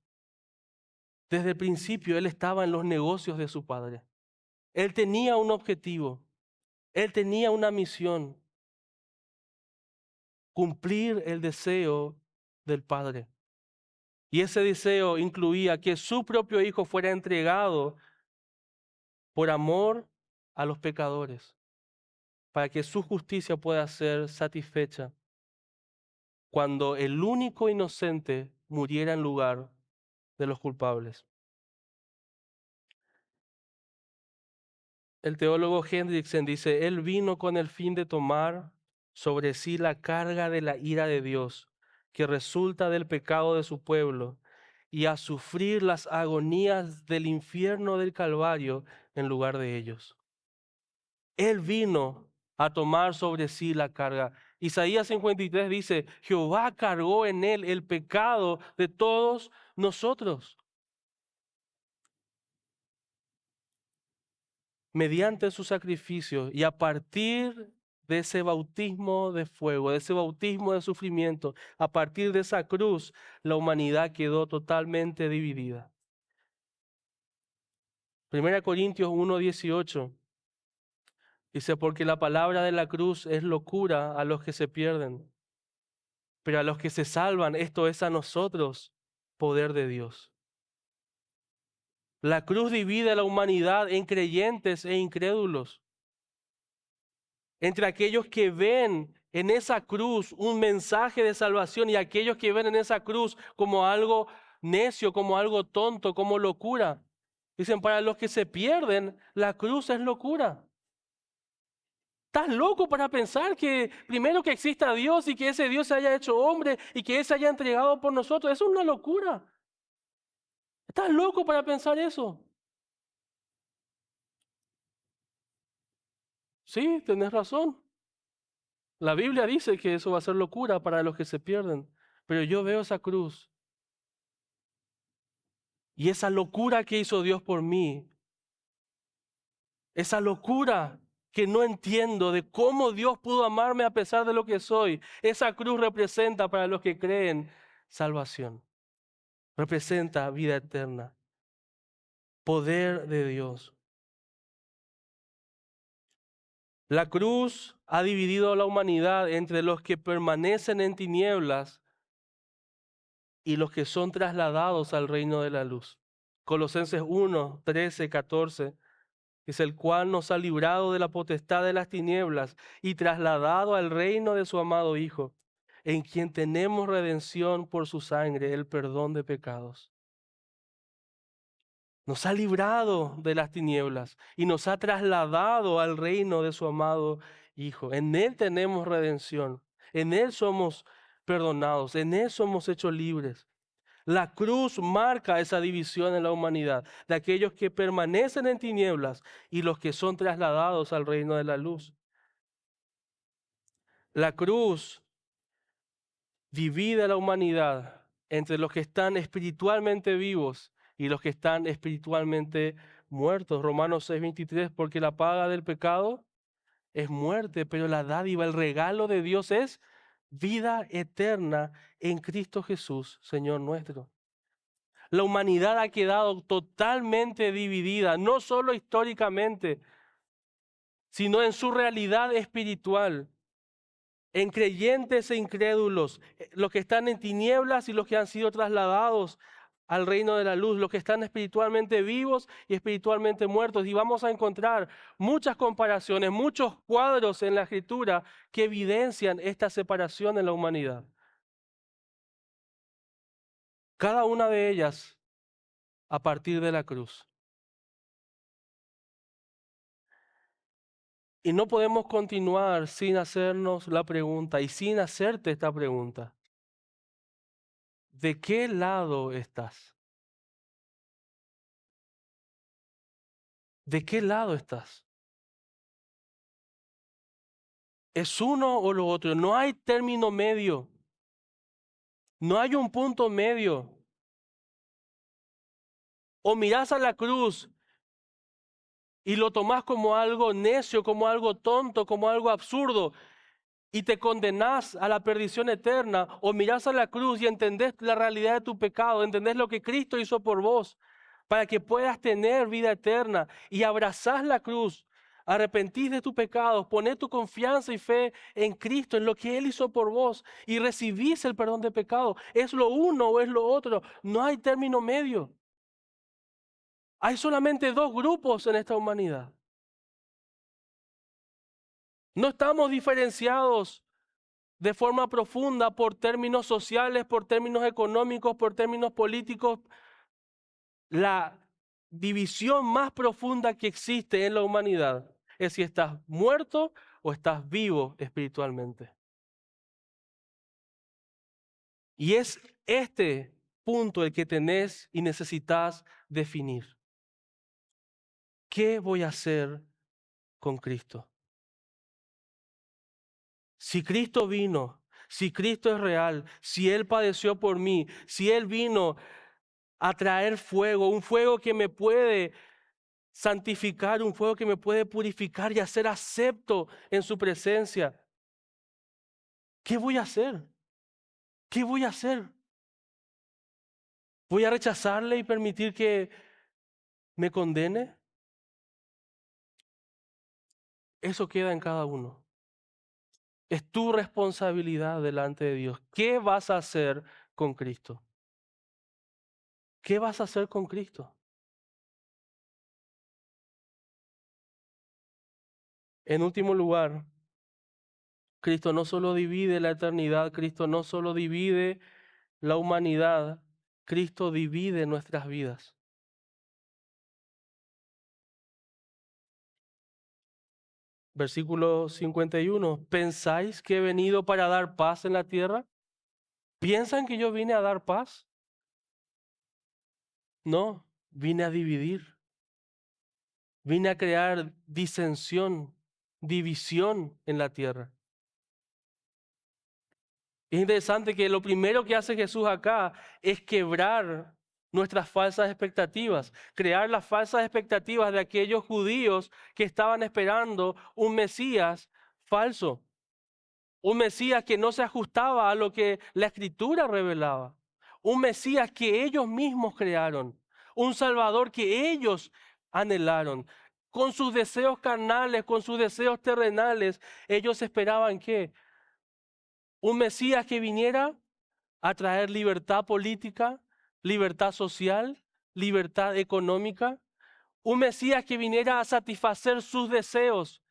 Desde el principio Él estaba en los negocios de su Padre. Él tenía un objetivo. Él tenía una misión. Cumplir el deseo del Padre. Y ese deseo incluía que su propio Hijo fuera entregado por amor a los pecadores, para que su justicia pueda ser satisfecha cuando el único inocente muriera en lugar de los culpables. El teólogo Hendrickson dice, Él vino con el fin de tomar sobre sí la carga de la ira de Dios, que resulta del pecado de su pueblo, y a sufrir las agonías del infierno del Calvario en lugar de ellos. Él vino a tomar sobre sí la carga. Isaías 53 dice, Jehová cargó en él el pecado de todos nosotros. Mediante su sacrificio y a partir de ese bautismo de fuego, de ese bautismo de sufrimiento, a partir de esa cruz, la humanidad quedó totalmente dividida. 1 Corintios 1:18 dice, porque la palabra de la cruz es locura a los que se pierden, pero a los que se salvan, esto es a nosotros, poder de Dios. La cruz divide a la humanidad en creyentes e incrédulos, entre aquellos que ven en esa cruz un mensaje de salvación y aquellos que ven en esa cruz como algo necio, como algo tonto, como locura. Dicen, para los que se pierden, la cruz es locura. ¿Estás loco para pensar que primero que exista Dios y que ese Dios se haya hecho hombre y que Él se haya entregado por nosotros? Eso es una locura. ¿Estás loco para pensar eso? Sí, tenés razón. La Biblia dice que eso va a ser locura para los que se pierden, pero yo veo esa cruz y esa locura que hizo Dios por mí, esa locura que no entiendo de cómo Dios pudo amarme a pesar de lo que soy, esa cruz representa para los que creen salvación, representa vida eterna, poder de Dios. La cruz ha dividido a la humanidad entre los que permanecen en tinieblas y los que son trasladados al reino de la luz. Colosenses 1, 13, 14, es el cual nos ha librado de la potestad de las tinieblas y trasladado al reino de su amado Hijo, en quien tenemos redención por su sangre, el perdón de pecados. Nos ha librado de las tinieblas y nos ha trasladado al reino de su amado Hijo. En Él tenemos redención, en Él somos perdonados, en Él somos hechos libres. La cruz marca esa división en la humanidad, de aquellos que permanecen en tinieblas y los que son trasladados al reino de la luz. La cruz divide a la humanidad entre los que están espiritualmente vivos y los que están espiritualmente muertos. Romanos 6:23, porque la paga del pecado es muerte, pero la dádiva, el regalo de Dios es vida eterna en Cristo Jesús, Señor nuestro. La humanidad ha quedado totalmente dividida, no solo históricamente, sino en su realidad espiritual, en creyentes e incrédulos, los que están en tinieblas y los que han sido trasladados al reino de la luz, los que están espiritualmente vivos y espiritualmente muertos. Y vamos a encontrar muchas comparaciones, muchos cuadros en la Escritura que evidencian esta separación en la humanidad. Cada una de ellas a partir de la cruz. Y no podemos continuar sin hacernos la pregunta y sin hacerte esta pregunta. ¿De qué lado estás? ¿De qué lado estás? ¿Es uno o lo otro? No hay término medio. No hay un punto medio. O mirás a la cruz y lo tomás como algo necio, como algo tonto, como algo absurdo, y te condenás a la perdición eterna, o mirás a la cruz y entendés la realidad de tu pecado, entendés lo que Cristo hizo por vos, para que puedas tener vida eterna, y abrazás la cruz, arrepentís de tus pecados, ponés tu confianza y fe en Cristo, en lo que Él hizo por vos, y recibís el perdón de pecado. ¿Es lo uno o es lo otro? No hay término medio. Hay solamente dos grupos en esta humanidad. No estamos diferenciados de forma profunda por términos sociales, por términos económicos, por términos políticos. La división más profunda que existe en la humanidad es si estás muerto o estás vivo espiritualmente. Y es este punto el que tenés y necesitas definir. ¿Qué voy a hacer con Cristo? Si Cristo vino, si Cristo es real, si Él padeció por mí, si Él vino a traer fuego, un fuego que me puede santificar, un fuego que me puede purificar y hacer acepto en su presencia, ¿qué voy a hacer? ¿Qué voy a hacer? ¿Voy a rechazarle y permitir que me condene? Eso queda en cada uno. Es tu responsabilidad delante de Dios. ¿Qué vas a hacer con Cristo? ¿Qué vas a hacer con Cristo? En último lugar, Cristo no solo divide la eternidad, Cristo no solo divide la humanidad, Cristo divide nuestras vidas. Versículo 51. ¿Pensáis que he venido para dar paz en la tierra? ¿Piensan que yo vine a dar paz? No, vine a dividir. Vine a crear disensión, división en la tierra. Es interesante que lo primero que hace Jesús acá es quebrar nuestras falsas expectativas, crear las falsas expectativas de aquellos judíos que estaban esperando un Mesías falso, un Mesías que no se ajustaba a lo que la Escritura revelaba, un Mesías que ellos mismos crearon, un Salvador que ellos anhelaron. Con sus deseos carnales, con sus deseos terrenales, ellos esperaban que un Mesías que viniera a traer libertad política, libertad social, libertad económica, un Mesías que viniera a satisfacer sus deseos.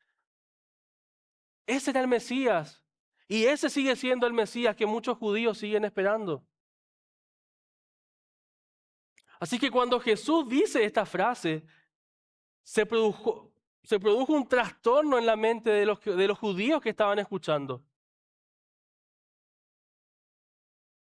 Ese era el Mesías. Y ese sigue siendo el Mesías que muchos judíos siguen esperando. Así que cuando Jesús dice esta frase, se produjo un trastorno en la mente de los judíos que estaban escuchando.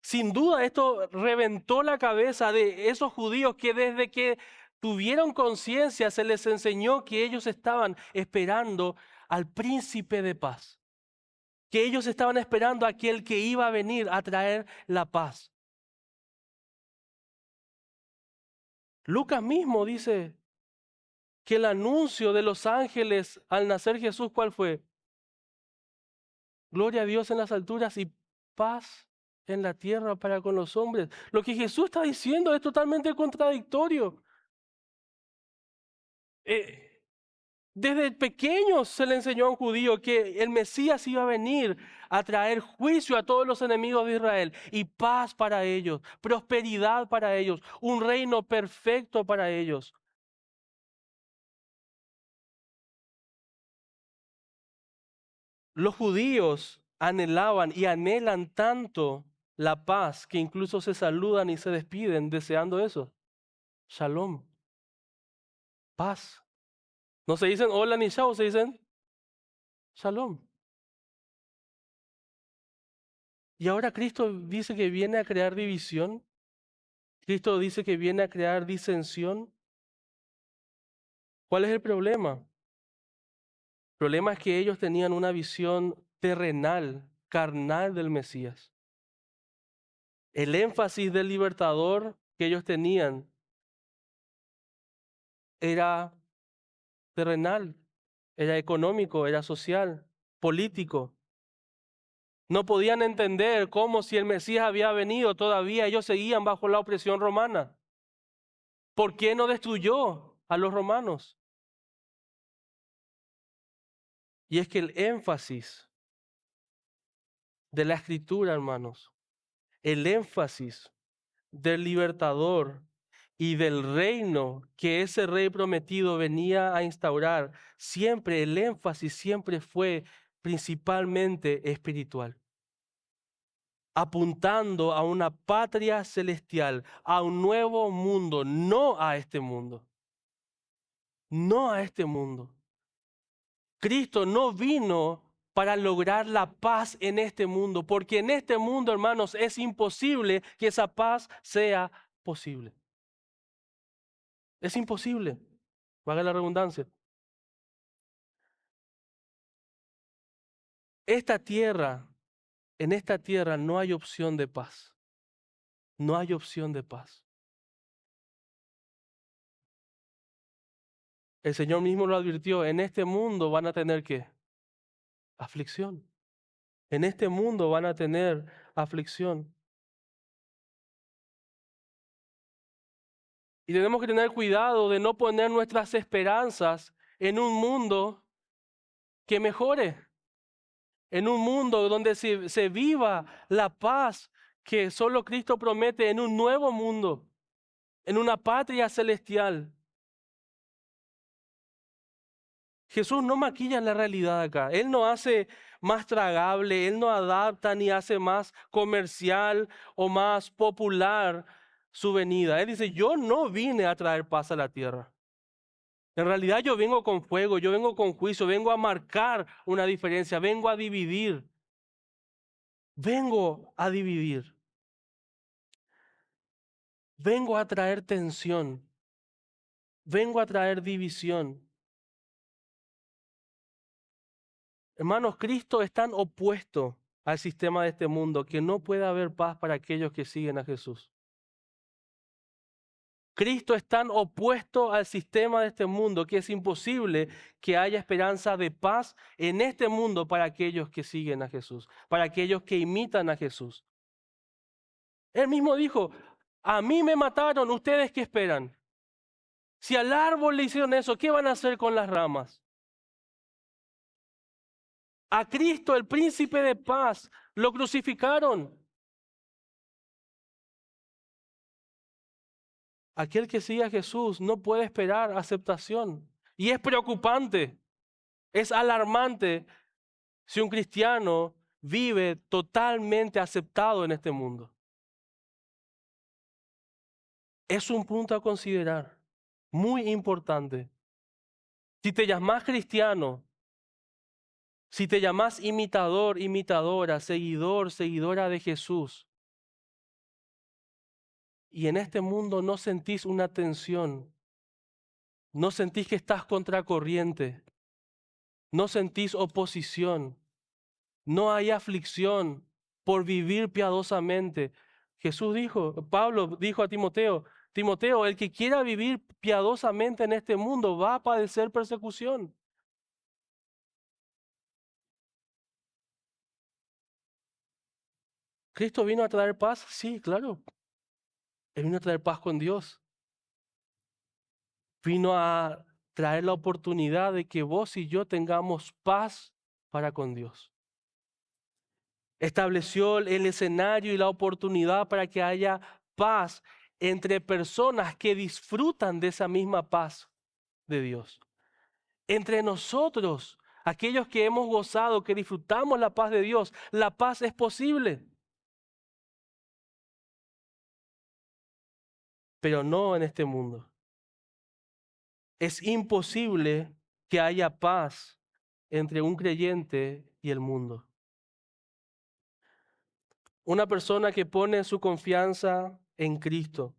Sin duda esto reventó la cabeza de esos judíos que desde que tuvieron conciencia se les enseñó que ellos estaban esperando al príncipe de paz, que ellos estaban esperando a aquel que iba a venir a traer la paz. Lucas mismo dice que el anuncio de los ángeles al nacer Jesús, ¿cuál fue? Gloria a Dios en las alturas y paz en la tierra para con los hombres. Lo que Jesús está diciendo es totalmente contradictorio. Desde pequeño se le enseñó a un judío que el Mesías iba a venir a traer juicio a todos los enemigos de Israel y paz para ellos, prosperidad para ellos, un reino perfecto para ellos. Los judíos anhelaban y anhelan tanto la paz que incluso se saludan y se despiden deseando eso. Shalom, paz. No se dicen hola ni chao, se dicen shalom. Y ahora Cristo dice que viene a crear división. Cristo dice que viene a crear disensión. ¿Cuál es el problema? El problema es que ellos tenían una visión terrenal, carnal del Mesías. El énfasis del libertador que ellos tenían era terrenal, era económico, era social, político. No podían entender cómo si el Mesías había venido todavía ellos seguían bajo la opresión romana. ¿Por qué no destruyó a los romanos? Y es que el énfasis de la Escritura, hermanos, el énfasis del libertador y del reino que ese rey prometido venía a instaurar, siempre el énfasis siempre fue principalmente espiritual, apuntando a una patria celestial, a un nuevo mundo, no a este mundo, no a este mundo. Cristo no vino para lograr la paz en este mundo, porque en este mundo, hermanos, es imposible que esa paz sea posible. Es imposible, valga la redundancia. Esta tierra, en esta tierra no hay opción de paz. No hay opción de paz. El Señor mismo lo advirtió, en este mundo van a tener ¿qué? Aflicción. En este mundo van a tener aflicción. Y tenemos que tener cuidado de no poner nuestras esperanzas en un mundo que mejore, en un mundo donde se viva la paz que solo Cristo promete en un nuevo mundo, en una patria celestial. Jesús no maquilla la realidad acá. Él no hace más tragable, Él no adapta ni hace más comercial o más popular su venida. Él dice, yo no vine a traer paz a la tierra. En realidad yo vengo con fuego, yo vengo con juicio, vengo a marcar una diferencia, vengo a dividir. Vengo a dividir. Vengo a traer tensión. Vengo a traer división. Hermanos, Cristo es tan opuesto al sistema de este mundo que no puede haber paz para aquellos que siguen a Jesús. Cristo es tan opuesto al sistema de este mundo que es imposible que haya esperanza de paz en este mundo para aquellos que siguen a Jesús, para aquellos que imitan a Jesús. Él mismo dijo, a mí me mataron, ¿ustedes qué esperan? Si al árbol le hicieron eso, ¿qué van a hacer con las ramas? A Cristo, el príncipe de paz, lo crucificaron. Aquel que sigue a Jesús no puede esperar aceptación. Y es preocupante, es alarmante si un cristiano vive totalmente aceptado en este mundo. Es un punto a considerar, muy importante. Si te llamas cristiano, si te llamas imitador, imitadora, seguidor, seguidora de Jesús, y en este mundo no sentís una tensión, no sentís que estás contracorriente, no sentís oposición, no hay aflicción por vivir piadosamente. Jesús dijo, Pablo dijo a Timoteo, Timoteo, el que quiera vivir piadosamente en este mundo va a padecer persecución. ¿Cristo vino a traer paz? Sí, claro. Él vino a traer paz con Dios. Vino a traer la oportunidad de que vos y yo tengamos paz para con Dios. Estableció el escenario y la oportunidad para que haya paz entre personas que disfrutan de esa misma paz de Dios. Entre nosotros, aquellos que hemos gozado, que disfrutamos la paz de Dios, la paz es posible. Pero no en este mundo. Es imposible que haya paz entre un creyente y el mundo. Una persona que pone su confianza en Cristo,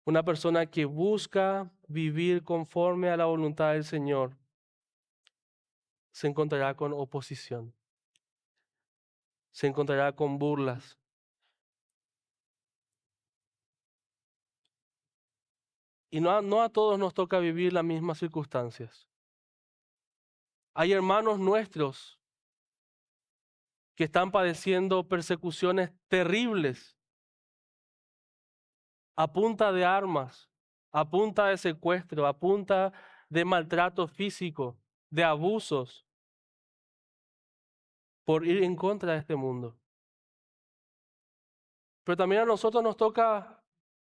una persona que busca vivir conforme a la voluntad del Señor, se encontrará con oposición, se encontrará con burlas. Y no a todos nos toca vivir las mismas circunstancias. Hay hermanos nuestros que están padeciendo persecuciones terribles a punta de armas, a punta de secuestro, a punta de maltrato físico, de abusos, por ir en contra de este mundo. Pero también a nosotros nos toca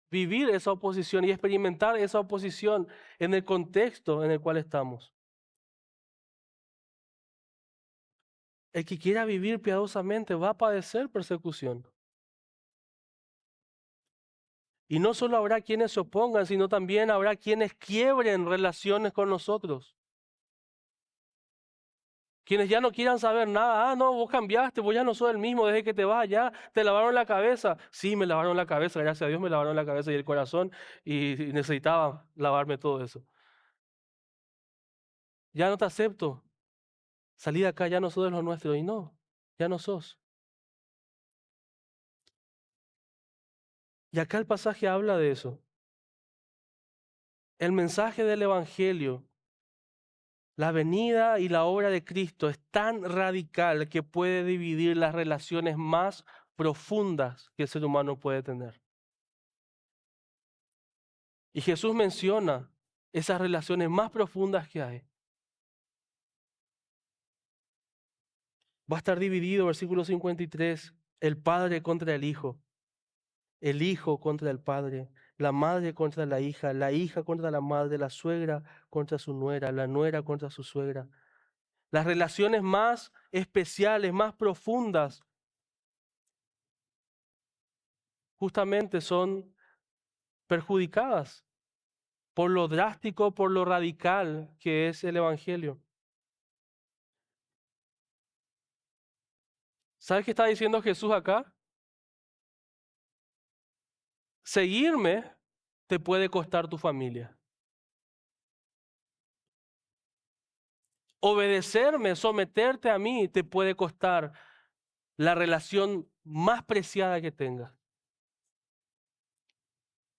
vivir esa oposición y experimentar esa oposición en el contexto en el cual estamos. El que quiera vivir piadosamente va a padecer persecución. Y no solo habrá quienes se opongan, sino también habrá quienes quiebren relaciones con nosotros. Quienes ya no quieran saber nada, no, vos cambiaste, vos ya no sos el mismo desde que te vas allá, te lavaron la cabeza. Sí, me lavaron la cabeza, gracias a Dios me lavaron la cabeza y el corazón y necesitaba lavarme todo eso. Ya no te acepto, salí de acá, ya no sos de los nuestros y no, ya no sos. Y acá el pasaje habla de eso. El mensaje del Evangelio, la venida y la obra de Cristo es tan radical que puede dividir las relaciones más profundas que el ser humano puede tener. Y Jesús menciona esas relaciones más profundas que hay. Va a estar dividido, versículo 53, el padre contra el hijo contra el padre, la madre contra la hija contra la madre, la suegra contra su nuera, la nuera contra su suegra. Las relaciones más especiales, más profundas, justamente son perjudicadas por lo drástico, por lo radical que es el Evangelio. ¿Sabes qué está diciendo Jesús acá? Seguirme te puede costar tu familia. Obedecerme, someterte a mí, te puede costar la relación más preciada que tengas.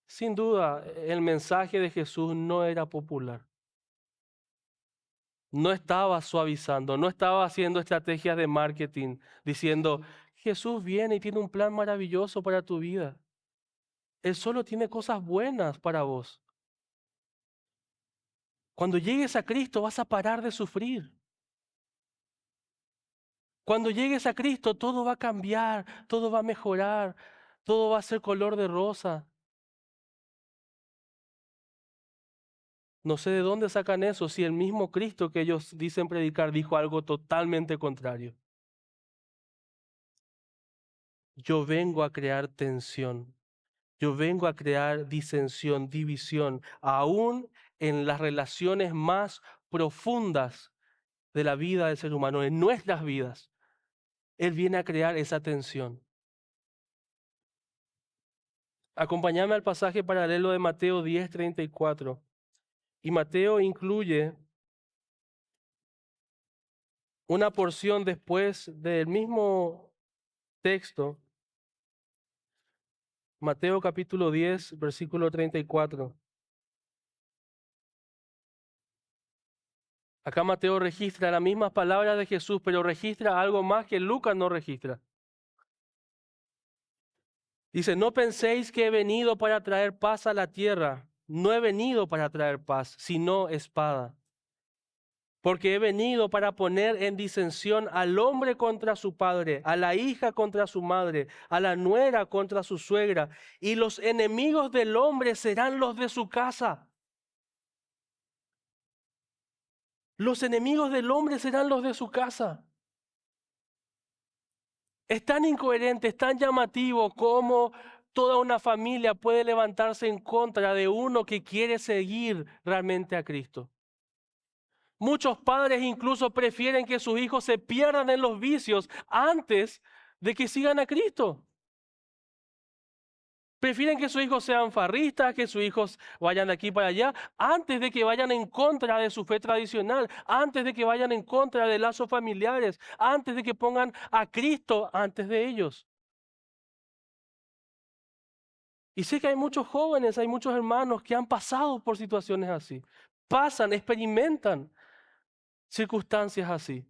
Sin duda, el mensaje de Jesús no era popular. No estaba suavizando, no estaba haciendo estrategias de marketing, diciendo, Jesús viene y tiene un plan maravilloso para tu vida. Él solo tiene cosas buenas para vos. Cuando llegues a Cristo vas a parar de sufrir. Cuando llegues a Cristo todo va a cambiar, todo va a mejorar, todo va a ser color de rosa. No sé de dónde sacan eso, si el mismo Cristo que ellos dicen predicar dijo algo totalmente contrario. Yo vengo a crear tensión, yo vengo a crear disensión, división, aún en las relaciones más profundas de la vida del ser humano, en nuestras vidas. Él viene a crear esa tensión. Acompáñame al pasaje paralelo de Mateo 10:34. Y Mateo incluye una porción después del mismo texto, Mateo capítulo 10, versículo 34. Acá Mateo registra las mismas palabras de Jesús, pero registra algo más que Lucas no registra. Dice, no penséis que he venido para traer paz a la tierra. No he venido para traer paz, sino espada. Porque he venido para poner en disensión al hombre contra su padre, a la hija contra su madre, a la nuera contra su suegra, y los enemigos del hombre serán los de su casa. Los enemigos del hombre serán los de su casa. Es tan incoherente, es tan llamativo como toda una familia puede levantarse en contra de uno que quiere seguir realmente a Cristo. Muchos padres incluso prefieren que sus hijos se pierdan en los vicios antes de que sigan a Cristo. Prefieren que sus hijos sean farristas, que sus hijos vayan de aquí para allá, antes de que vayan en contra de su fe tradicional, antes de que vayan en contra de lazos familiares, antes de que pongan a Cristo antes de ellos. Y sé que hay muchos jóvenes, hay muchos hermanos que han pasado por situaciones así. Pasan, experimentan circunstancias así,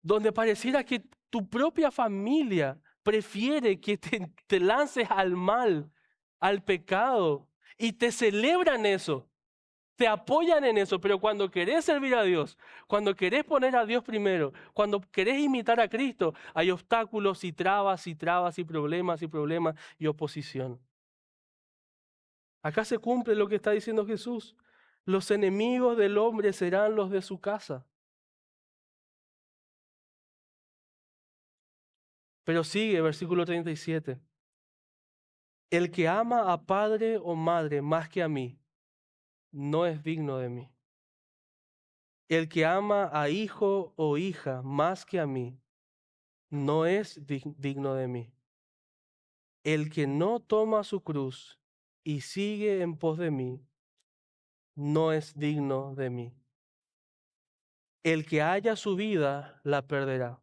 donde pareciera que tu propia familia prefiere que te lances al mal, al pecado, y te celebran eso, te apoyan en eso, pero cuando querés servir a Dios, cuando querés poner a Dios primero, cuando querés imitar a Cristo, hay obstáculos y trabas y trabas y problemas y oposición. Acá se cumple lo que está diciendo Jesús. Los enemigos del hombre serán los de su casa. Pero sigue, versículo 37. El que ama a padre o madre más que a mí, no es digno de mí. El que ama a hijo o hija más que a mí, no es digno de mí. El que no toma su cruz y sigue en pos de mí, no es digno de mí. El que haya su vida, la perderá,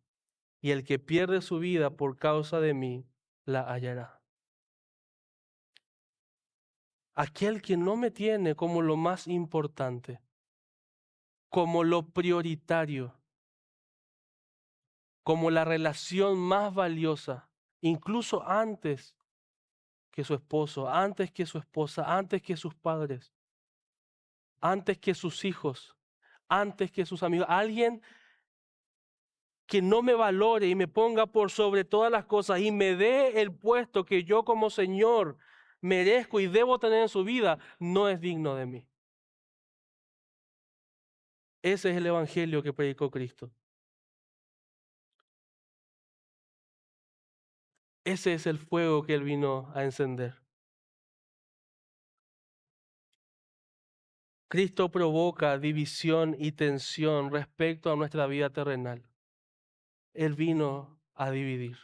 y el que pierde su vida por causa de mí, la hallará. Aquel que no me tiene como lo más importante, como lo prioritario, como la relación más valiosa, incluso antes que su esposo, antes que su esposa, antes que sus padres, antes que sus hijos, antes que sus amigos. Alguien que no me valore y me ponga por sobre todas las cosas y me dé el puesto que yo como Señor merezco y debo tener en su vida, no es digno de mí. Ese es el evangelio que predicó Cristo. Ese es el fuego que Él vino a encender. Cristo provoca división y tensión respecto a nuestra vida terrenal. Él vino a dividir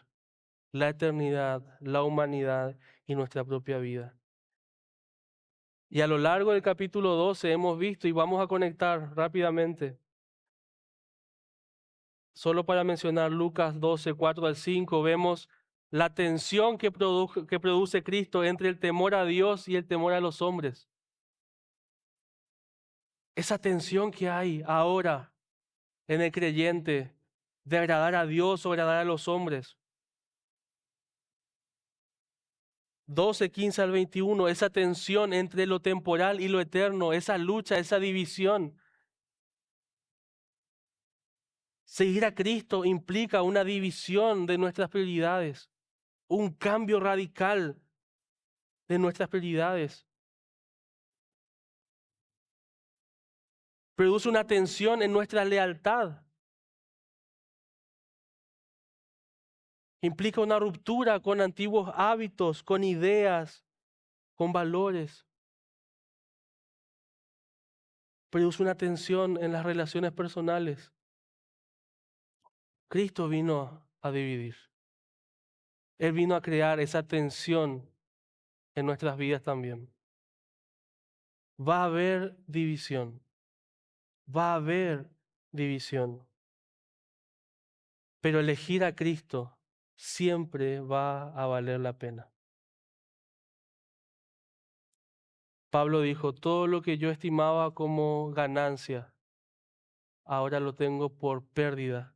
la eternidad, la humanidad y nuestra propia vida. Y a lo largo del capítulo 12 hemos visto, y vamos a conectar rápidamente, solo para mencionar Lucas 12, 4 al 5, vemos la tensión que produce Cristo entre el temor a Dios y el temor a los hombres. Esa tensión que hay ahora en el creyente de agradar a Dios o agradar a los hombres. 12, 15 al 21, esa tensión entre lo temporal y lo eterno, esa lucha, esa división. Seguir a Cristo implica una división de nuestras prioridades, un cambio radical de nuestras prioridades. Produce una tensión en nuestra lealtad. Implica una ruptura con antiguos hábitos, con ideas, con valores. Produce una tensión en las relaciones personales. Cristo vino a dividir. Él vino a crear esa tensión en nuestras vidas también. Va a haber división. Va a haber división. Pero elegir a Cristo siempre va a valer la pena. Pablo dijo, todo lo que yo estimaba como ganancia, ahora lo tengo por pérdida,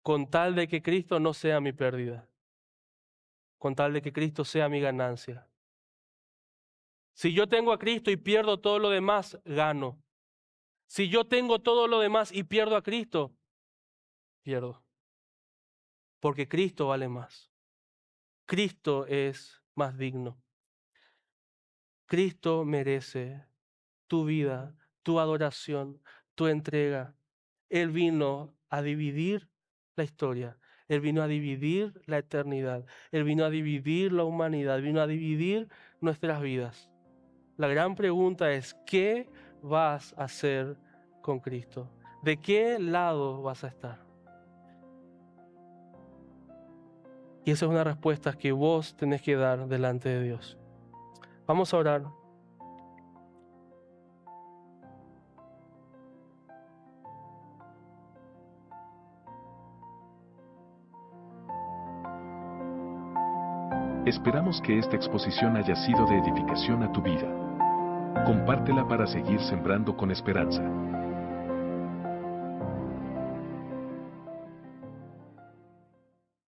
con tal de que Cristo no sea mi pérdida, con tal de que Cristo sea mi ganancia. Si yo tengo a Cristo y pierdo todo lo demás, gano. Si yo tengo todo lo demás y pierdo a Cristo, pierdo. Porque Cristo vale más. Cristo es más digno. Cristo merece tu vida, tu adoración, tu entrega. Él vino a dividir la historia. Él vino a dividir la eternidad. Él vino a dividir la humanidad. Vino a dividir nuestras vidas. La gran pregunta es, ¿qué vas a hacer con Cristo? ¿De qué lado vas a estar? Y esa es una respuesta que vos tenés que dar delante de Dios. Vamos a orar. Esperamos que esta exposición haya sido de edificación a tu vida. Compártela para seguir sembrando con esperanza.